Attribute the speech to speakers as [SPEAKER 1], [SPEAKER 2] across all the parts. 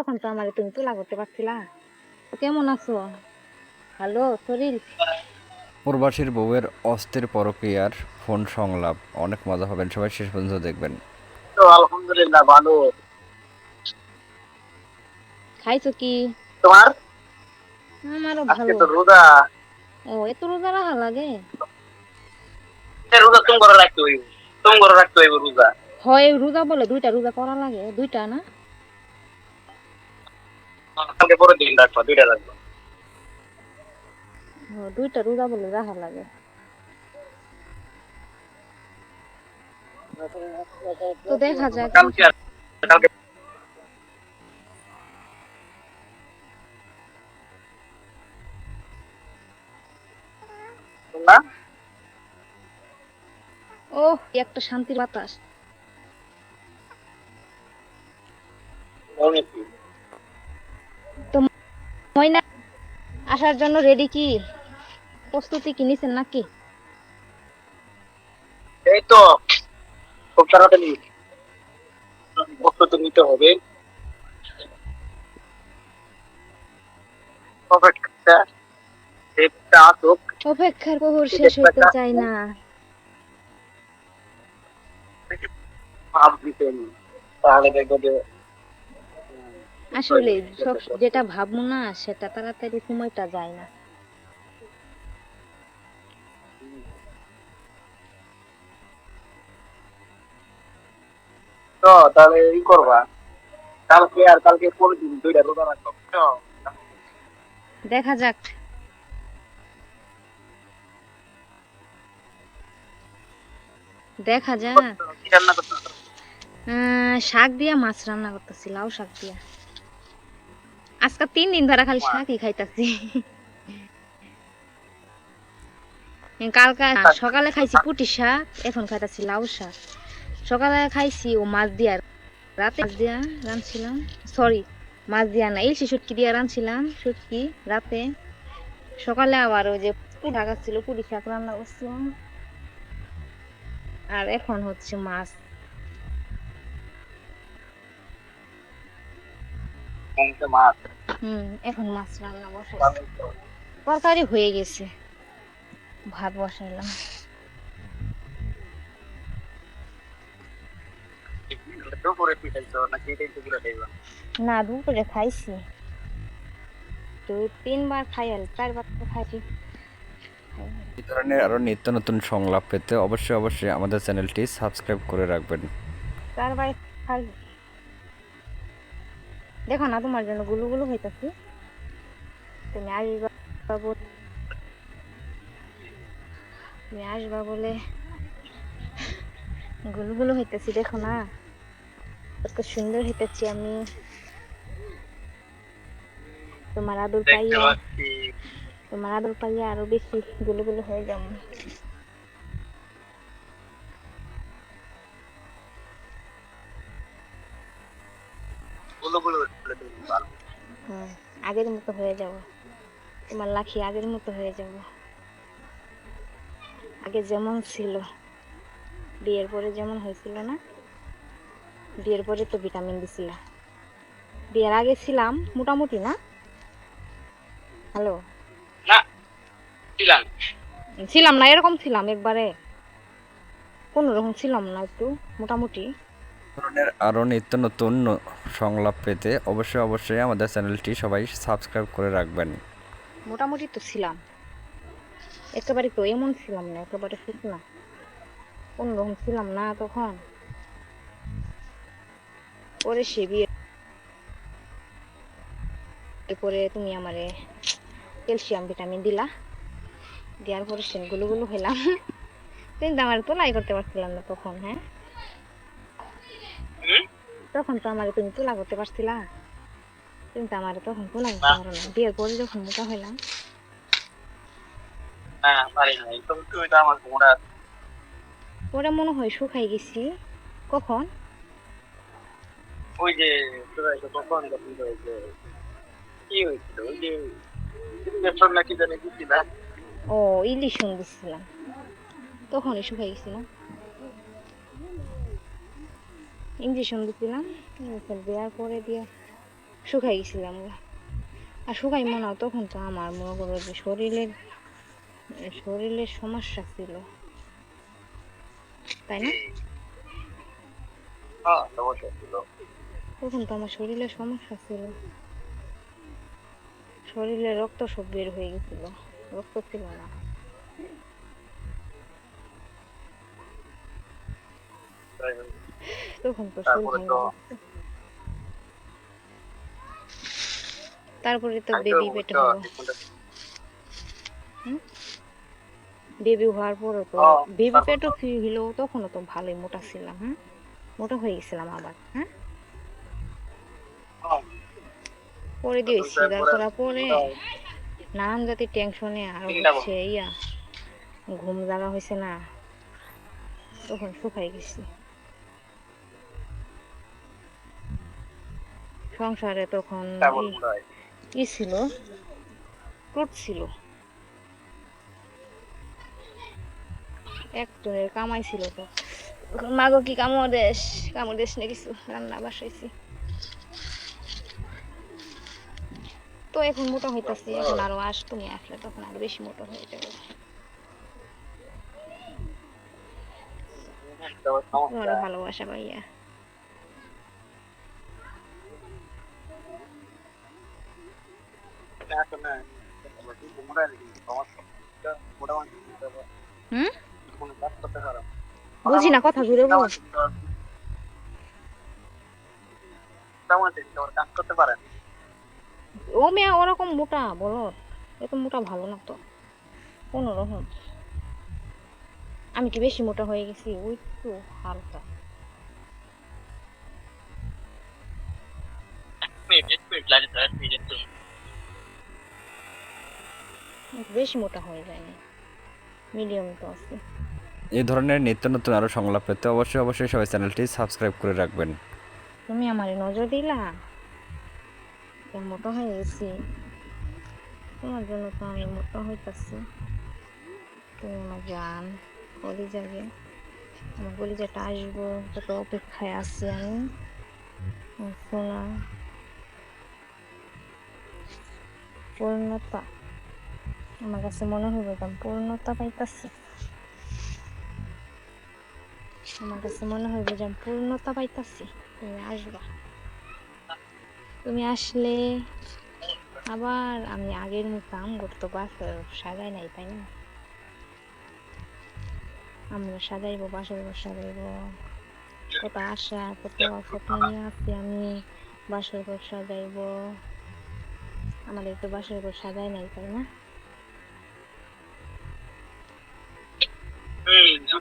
[SPEAKER 1] তখন তো আমার তুমি তুলা করতে পারছিলা। কেমন আছো? ভালো শরীর?
[SPEAKER 2] প্রবাসীর বউয়ের অস্থির পরকীয়ার ফোন সংলাপ অনেক মজা পাবেন, সবাই শেষ পর্যন্ত দেখবেন।
[SPEAKER 3] তো আলহামদুলিল্লাহ ভালো।
[SPEAKER 1] খাইছো কি?
[SPEAKER 3] তোমার?
[SPEAKER 1] আমারও
[SPEAKER 3] আজকে
[SPEAKER 1] ভালো।
[SPEAKER 3] তো রোজা।
[SPEAKER 1] ও এত রোজা রাখা লাগে?
[SPEAKER 3] রোজা তুমি করে রাখতে হইব, তুমি করে রাখতে হইব রোজা।
[SPEAKER 1] হয় রোজা বলে দুইটা রোজা করা লাগে, দুইটা না?
[SPEAKER 3] কালকে পরের দিন রাখবা, দুইটা রাখবা।
[SPEAKER 1] ও দুইটা রোজা বলে রাখা লাগে। তো দেখা যাক।
[SPEAKER 3] কালকে কালকে না।
[SPEAKER 1] ও একটা শান্তির বাতাস। তো ময়না আসার জন্য রেডি কি? প্রস্তুতি কি নিছেন নাকি?
[SPEAKER 3] এই তো খুব তাড়াতাড়ি প্রস্তুতি নিতে হবে। অপেক্ষা ডেটটা আসুক,
[SPEAKER 1] অপেক্ষার প্রহর
[SPEAKER 3] এই
[SPEAKER 1] শেষ হইতে
[SPEAKER 3] ডেটটা
[SPEAKER 1] চায় না।
[SPEAKER 3] ভাব দিতেন, তাহলে দেখবো যে
[SPEAKER 1] আসলে সব যেটা ভাববো না সেটা তাড়াতাড়ি সময়টা যায় না।
[SPEAKER 3] তো তাহলে ই করবা, কালকে আর কালকে পরের দিন দুইটা রোজা রাখবা, বুঝছো?
[SPEAKER 1] দেখা যাক। দেখা যাক।
[SPEAKER 3] কি রান্না করতে?
[SPEAKER 1] শাক দিয়া মাছ রান্না করতেছি, লাউ শাক দিয়া। আজকে 3 দিন ধরে খালি শাকই খাইতাছি। কালকে সকালে খাইছি পুঁটি শাক, এখন খাইতাছি লাউ শাক। সকালে খাইছি ও মাছ দিয়া, রাতে মাছ দিয়া রানছিলাম। সরি, মাছ দিয়া না, ইলশি শুটকি দিয়া রানছিলাম শুটকি রাতে। সকালে আবার ওই যে পুঁটি শাক ছিল, পুঁটি শাক রান্না করছিলাম। আর এখন হচ্ছে মাছ।
[SPEAKER 3] মাছ
[SPEAKER 1] এখন মাছ রান্না বসাইছি। তরকারি হয়ে গেছে, ভাত বসাইলাম।
[SPEAKER 3] দুপুরে পিঠাইছো নাকি এটাই দুপুরে খাইবা?
[SPEAKER 1] না দুপুরে খাইছি, 2-3 বার খাই, আর 4 বার তো খাইছি।
[SPEAKER 2] এই ধরনের আরও নিত্য নতুন সংলাপ পেতে অবশ্যই অবশ্যই আমাদের চ্যানেলটি সাবস্ক্রাইব করে রাখবেন।
[SPEAKER 1] 4 বার খাই। দেখো না তোমার জন্য গুলু গুলু হইতাছি। তুমি আসবা তুমি আসবা বলে গুলু গুলু হইতাছি, দেখো না কত সুন্দর হইতাছি আমি। তোমার আদর
[SPEAKER 3] দেখতে
[SPEAKER 1] পাইয়া,
[SPEAKER 3] পাচ্ছি।
[SPEAKER 1] তোমার আদর পাইয়া আরো বেশি গুলু গুলু হয়ে যাবো।
[SPEAKER 3] গুলো গুলো বলে তুমি ভালো।
[SPEAKER 1] আগের মতো হয়ে যাব, তোমার লাখি আগের মতো হয়ে যাব। আগে যেমন ছিল, বিয়ের পরে যেমন হয়েছিল না? বিয়ের পরে তো ভিটামিন দিছিল, বিয়ের আগে ছিলাম মোটামুটি না? হ্যালো?
[SPEAKER 3] না ছিলাম।
[SPEAKER 1] ছিলাম না, এরকম ছিলাম একবারে, কোন রকম ছিলাম না, একটু মোটামুটি।
[SPEAKER 2] ধরনের আরও নিত্য নতুন সংলাপ পেতে অবশ্যই অবশ্যই আমাদের চ্যানেলটি সবাই সাবস্ক্রাইব করে রাখবেন।
[SPEAKER 1] মোটামুটি তো ছিলাম, একেবারে তো এমন ছিলাম না, একেবারে ঠিক না, কোন রকম ছিলাম না তখন। পরে সে বিয়ে পরে তুমি আমারে ক্যালসিয়াম ভিটামিন দিলা, দেওয়ার পরে সে গুলো গুলো হইলাম। কিন্তু আমার তোলাই করতে পারছিলাম না তখন। হ্যাঁ, তখন তো আমার তুমি তোলা করতে পারছিলা, কিন্তু আমার তখন তোলা করতে পারো না। বিয়ের পরে যখন মোটা হইলাম,
[SPEAKER 3] না পারি নাই, তুমি তো আমার ঘোড়া।
[SPEAKER 1] পরে মনে হয় শুকাই গেছি। কখন?
[SPEAKER 3] ওই যে কখন কি হয়েছিল, ওই যে ইঞ্জেকশন নাকি জানি দিচ্ছি না।
[SPEAKER 1] ও ইলিশন দিছিলাম, তখনই শুকাই গেছি না? ইঞ্জেকশন দিছিলাম, ইঞ্জেকশন দেওয়ার পরে দিয়ে শুকাই গেছিলাম গা। আর শুকাই মনে হয় তখন তো আমার মনে করো যে শরীরের সমস্যা ছিল, তাই না?
[SPEAKER 3] হ্যাঁ সমস্যা ছিল।
[SPEAKER 1] তখন তো আমার শরীরের সমস্যা ছিল, শরীরে রক্ত সব বের হয়ে গেছিল, রক্ত ছিল না।
[SPEAKER 3] তাই না?
[SPEAKER 1] তখন তো শরীর
[SPEAKER 3] তারপরে তো
[SPEAKER 1] ভাঙে গেছে। তারপরে তো
[SPEAKER 3] খাইতে
[SPEAKER 1] বেবি পেটে
[SPEAKER 3] বুঝছো
[SPEAKER 1] হলো।
[SPEAKER 3] ট্রিটমেন্ট।
[SPEAKER 1] বেবি হওয়ার পরও তো,
[SPEAKER 3] হ্যাঁ
[SPEAKER 1] বেবি
[SPEAKER 3] তারপর
[SPEAKER 1] পেটও ফ্রি হলো, তখনও তো ভালোই মোটা ছিলাম। মোটা হয়ে গেছিলাম আবার।
[SPEAKER 3] হ্যাঁ
[SPEAKER 1] পরে দিয়ে
[SPEAKER 3] তুমি তো
[SPEAKER 1] সিজার
[SPEAKER 3] একবারে
[SPEAKER 1] করার পরে
[SPEAKER 3] মোটা
[SPEAKER 1] নানান জাতির টেনশনে আর
[SPEAKER 3] চিন্তা করো।
[SPEAKER 1] হচ্ছে ঘুম জাগা হয়েছে না, তখন শুকাই গেছি। সংসারে তখন
[SPEAKER 3] তারপর মোটা হয়।
[SPEAKER 1] ছিল, ক্রোধ ছিল, একজনের কামাই ছিল তো। মাগো কি কামড় দেশ নিয়ে কিছু রান্না বাসাইছি, তো এখন মোটা হইতাছি। এখন আরো তুমি আসলে তখন আরো বেশি মোটা হয়ে যাবে।
[SPEAKER 3] তারপর সমস্যা।
[SPEAKER 1] তোমারও ভালোবাসা পাইয়া।
[SPEAKER 3] এখন না তুমি মোটা নাকি সমস্যা? মোটামুটি
[SPEAKER 1] হুম,
[SPEAKER 3] কোনো কাজ করতে পারো।
[SPEAKER 1] বুঝি না, কথা জুড়ে বল।
[SPEAKER 3] মোটামুটি তোমার কাজ করতে পারেন।
[SPEAKER 1] ও মেয়ে ওরকম মোটা বলো, এত মোটা ভালো না তো, কোন রকম। আমি কি বেশি মোটা হয়ে গেছি? ওই তো হালকা।
[SPEAKER 3] মিনিট লাগে স্যার মিনিট।
[SPEAKER 1] বেশি মোটা হয়ে যায়নি, মিডিয়াম তো আছে।
[SPEAKER 2] এই ধরনের নিত্য নতুন আরও সংলাপ পেতে অবশ্যই অবশ্যই সবাই চ্যানেলটি সাবস্ক্রাইব করে রাখবেন।
[SPEAKER 1] তুমি আমারে নজর দিলা, মোটা হয়ে গেছি, তোমার জন্য তো আমি মোটা হইতাছি। তুমি আমার জান, কলিজাকে, আমার কলিজাটা আসবো কত অপেক্ষায় আছি আমি। শোনা পূর্ণতা, আমার কাছে মনে হবে আমি পূর্ণতা পাইতাছি। আমার কাছে মনে হবে যে আমি পূর্ণতা পাইতাছি। তুমি আসবা, তুমি আসলে আবার আমি আগের মতো আম করতো বাসর সাজাই নাই, তাই না? আমরা সাজাইবো, বাসর ঘর সাজাইবো, কত আশা কত স্বপ্ন নিয়ে আসছি আমি। বাসর ঘর সাজাইবো, আমাদের তো বাসর ঘর সাজাই নাই, তাই না?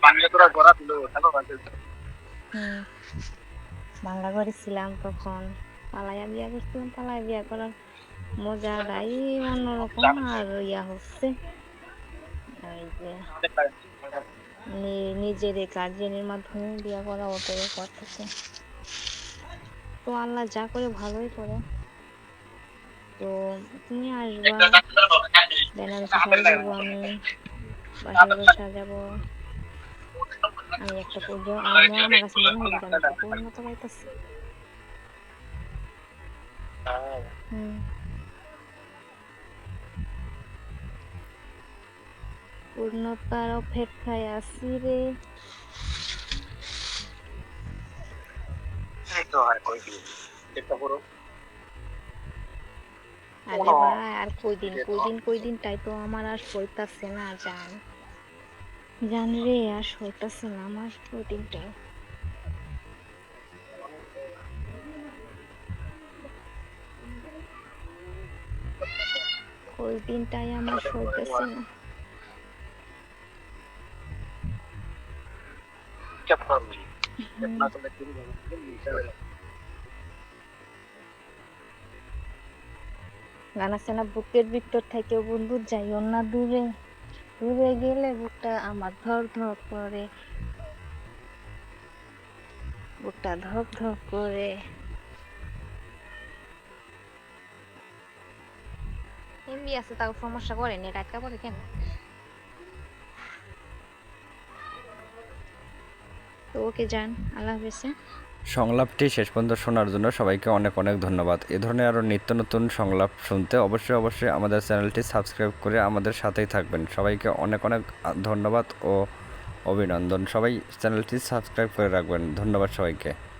[SPEAKER 3] বাংলা তোরা গড়া দিল হ্যালো বাংলা।
[SPEAKER 1] হম, বাংলা ঘরে ছিলাম তখন, পালাইয়া বিয়া করছিলাম। পালাইয়া বিয়া করার মজাটাই অন্যরকম। আর হচ্ছে এই যে নিজের গার্জিয়ানের মাধ্যমে বিয়া করা, ওটাই করতেছে। তো আল্লাহ যা করে ভালোই করে। তো তুমি আসবা, বেনারসি শাড়ি পরবো আমি, বাসর ঘর সাজাবো। আমি একটা পুজো, আমার কাছে মনে হয় যে আমি একটা পূর্ণতা পাইতেছি। হম, পূর্ণতার অপেক্ষায় আছি রে।
[SPEAKER 3] এই তো আর কই কি চেষ্টা করো।
[SPEAKER 1] আরে ভাই, আর কয়দিন তাই তো আমার আর সইতাছে না জান, জান রে, আর সইতাছে না আমার কয়দিনটাই। কয়দিনটাই আমার সইতাছে না।
[SPEAKER 3] চেক করো। চেক
[SPEAKER 1] হুম,
[SPEAKER 3] না করলে কি হবে?
[SPEAKER 1] গান আছে না, বুকের ভিতর থেকে বন্ধু যাইও না দূরে, দূরে গেলে বুকটা আমার ধক ধক করে, বুকটা ধক ধক করে। এমবি আছে, তাও সমস্যা করে নেট আটকা পড়ে কেন? তো ওকে যান, আল্লাহ হাফেজ।
[SPEAKER 2] সংলাপটি শেষ পর্যন্ত শোনার জন্য সবাইকে অনেক অনেক ধন্যবাদ। এ ধরনের আরও নিত্য নতুন সংলাপ শুনতে অবশ্যই আমাদের চ্যানেলটি সাবস্ক্রাইব করে আমাদের সাথেই থাকবেন। সবাইকে অনেক অনেক ধন্যবাদ ও অভিনন্দন। সবাই চ্যানেলটি সাবস্ক্রাইব করে রাখবেন। ধন্যবাদ সবাইকে।